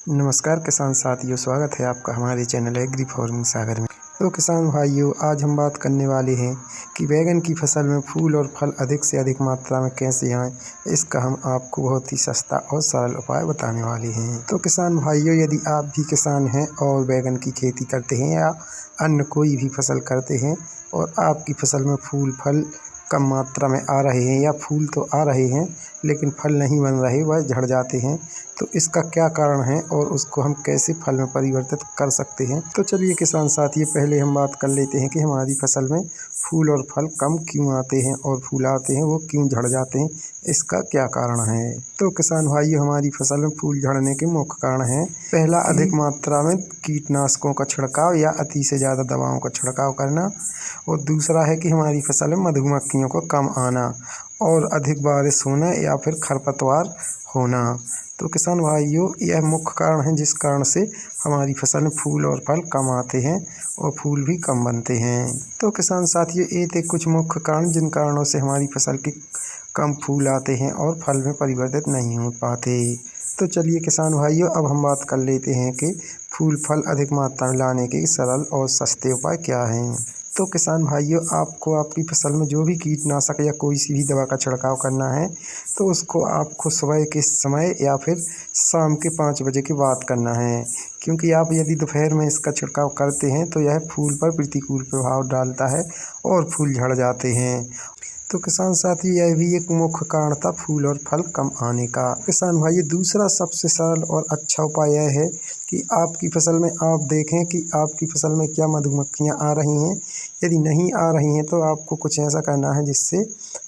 नमस्कार किसान साथियों, स्वागत है आपका हमारे चैनल एग्री फार्मिंग सागर में। तो किसान भाइयों, आज हम बात करने वाले हैं कि बैगन की फसल में फूल और फल अधिक से अधिक मात्रा में कैसे आएँ। इसका हम आपको बहुत ही सस्ता और सरल उपाय बताने वाले हैं। तो किसान भाइयों, यदि आप भी किसान हैं और बैगन की खेती करते हैं या अन्य कोई भी फसल करते हैं और आपकी फसल में फूल फल कम मात्रा में आ रहे हैं या फूल तो आ रहे हैं लेकिन फल नहीं बन रहे, वह झड़ जाते हैं, तो इसका क्या कारण है और उसको हम कैसे फल में परिवर्तित कर सकते हैं। तो चलिए किसान साथियों, पहले हम बात कर लेते हैं कि हमारी फसल में फूल और फल कम क्यों आते हैं और फूल आते हैं वो क्यों झड़ जाते हैं, इसका क्या कारण है। तो किसान भाइयों, हमारी फसल में फूल झड़ने के मुख्य कारण हैं। पहला, अधिक मात्रा में कीटनाशकों का छिड़काव या अति से ज़्यादा दवाओं का छिड़काव करना। और दूसरा है कि हमारी फसल में मधुमक्खियों को कम आना और अधिक बारिश होना या फिर खरपतवार होना। तो किसान भाइयों, यह मुख्य कारण है जिस कारण से हमारी फसल में फूल और फल कम आते हैं और फूल भी कम बनते हैं। तो किसान साथियों, ये थे कुछ मुख्य कारण जिन कारणों से हमारी फसल के कम फूल आते हैं और फल में परिवर्तित नहीं हो पाते। तो चलिए किसान भाइयों, अब हम बात कर लेते हैं कि फूल फल अधिक मात्रा में लाने के सरल और सस्ते उपाय क्या हैं। तो किसान भाइयों, आपको आपकी फसल में जो भी कीटनाशक या कोई सी भी दवा का छिड़काव करना है तो उसको आपको सुबह के समय या फिर शाम के 5 बजे के बाद करना है, क्योंकि आप यदि दोपहर में इसका छिड़काव करते हैं तो यह फूल पर प्रतिकूल प्रभाव डालता है और फूल झड़ जाते हैं। तो किसान साथी, यह भी एक मुख्य कारण था फूल और फल कम आने का। किसान भाई, दूसरा सबसे सरल और अच्छा उपाय यह है कि आपकी फसल में आप देखें कि आपकी फसल में क्या मधुमक्खियां आ रही हैं। यदि नहीं आ रही हैं तो आपको कुछ ऐसा करना है जिससे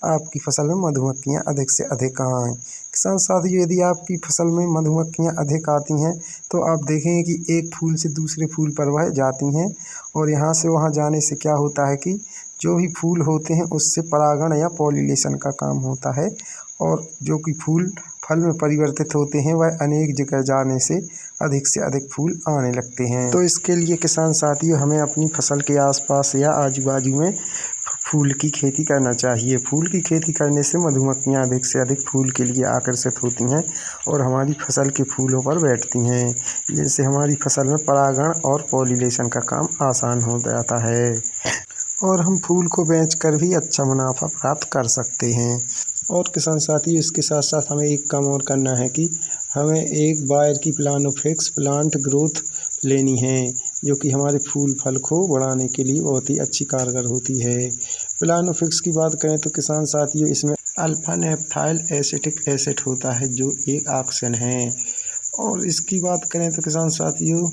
आपकी फसल में मधुमक्खियां अधिक से अधिक आएँ। किसान साथियों, यदि आपकी फसल में मधुमक्खियां अधिक आती हैं तो आप देखेंगे कि एक फूल से दूसरे फूल पर वह जाती हैं और यहाँ से वहाँ जाने से क्या होता है कि जो भी फूल होते हैं उससे परागण या पॉलिनेशन का काम होता है और जो कि फूल फल में परिवर्तित होते हैं वह अनेक जगह जाने से अधिक फूल आने लगते हैं। तो इसके लिए किसान साथियों, हमें अपनी फसल के आसपास या आजू बाजू में फूल की खेती करना चाहिए। फूल की खेती करने से मधुमक्खियाँ अधिक से अधिक फूल के लिए आकर्षित होती हैं और हमारी फसल के फूलों पर बैठती हैं, जिनसे हमारी फसल में परागण और पॉलिनेशन का काम आसान हो जाता है और हम फूल को बेचकर भी अच्छा मुनाफा प्राप्त कर सकते हैं। और किसान साथी, इसके साथ साथ हमें एक काम और करना है कि हमें एक बायर की प्लानोफिक्स प्लांट ग्रोथ लेनी है, जो कि हमारे फूल फल को बढ़ाने के लिए बहुत ही अच्छी कारगर होती है। प्लानोफिक्स की बात करें तो किसान साथियों, इसमें अल्फा नेप्थाइल एसिटिक एसिड होता है जो एक ऑक्सीजन है। और इसकी बात करें तो किसान साथियों,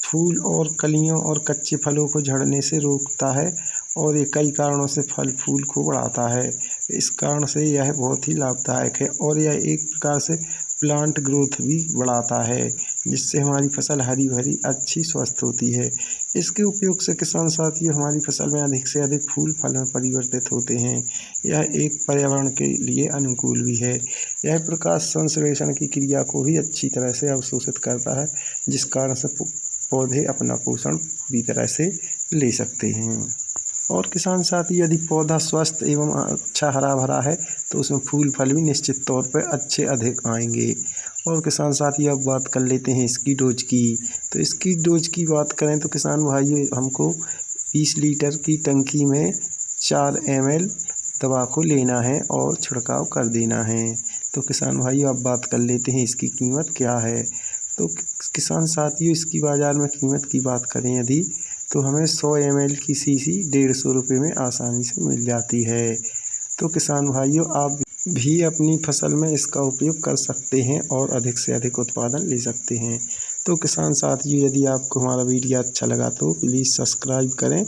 फूल और कलियों और कच्चे फलों को झड़ने से रोकता है और ये कई कारणों से फल फूल को बढ़ाता है। इस कारण से यह बहुत ही लाभदायक है और यह एक प्रकार से प्लांट ग्रोथ भी बढ़ाता है, जिससे हमारी फसल हरी भरी अच्छी स्वस्थ होती है। इसके उपयोग से किसान साथियों, हमारी फसल में अधिक से अधिक फूल फल में परिवर्तित होते हैं। यह एक पर्यावरण के लिए अनुकूल भी है। यह प्रकाश संश्लेषण की क्रिया को भी अच्छी तरह से अवशोषित करता है, जिस कारण से पौधे अपना पोषण पूरी तरह से ले सकते हैं। और किसान साथी, यदि पौधा स्वस्थ एवं अच्छा हरा भरा है तो उसमें फूल फल भी निश्चित तौर पर अच्छे अधिक आएंगे। और किसान साथी, अब बात कर लेते हैं इसकी डोज की। तो इसकी डोज की बात करें तो किसान भाइयों, हमको 20 लीटर की टंकी में 4 ml दवा को लेना है और छिड़काव कर देना है। तो किसान भाइयों, अब बात कर लेते हैं इसकी कीमत क्या है। तो किसान साथियों, इसकी बाज़ार में कीमत की बात करें यदि, तो हमें 100 ml की शीशी 150 रुपये में आसानी से मिल जाती है। तो किसान भाइयों, आप भी अपनी फसल में इसका उपयोग कर सकते हैं और अधिक से अधिक उत्पादन ले सकते हैं। तो किसान साथियों, यदि आपको हमारा वीडियो अच्छा लगा तो प्लीज़ सब्सक्राइब करें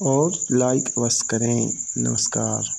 और लाइक अवश्य करें। नमस्कार।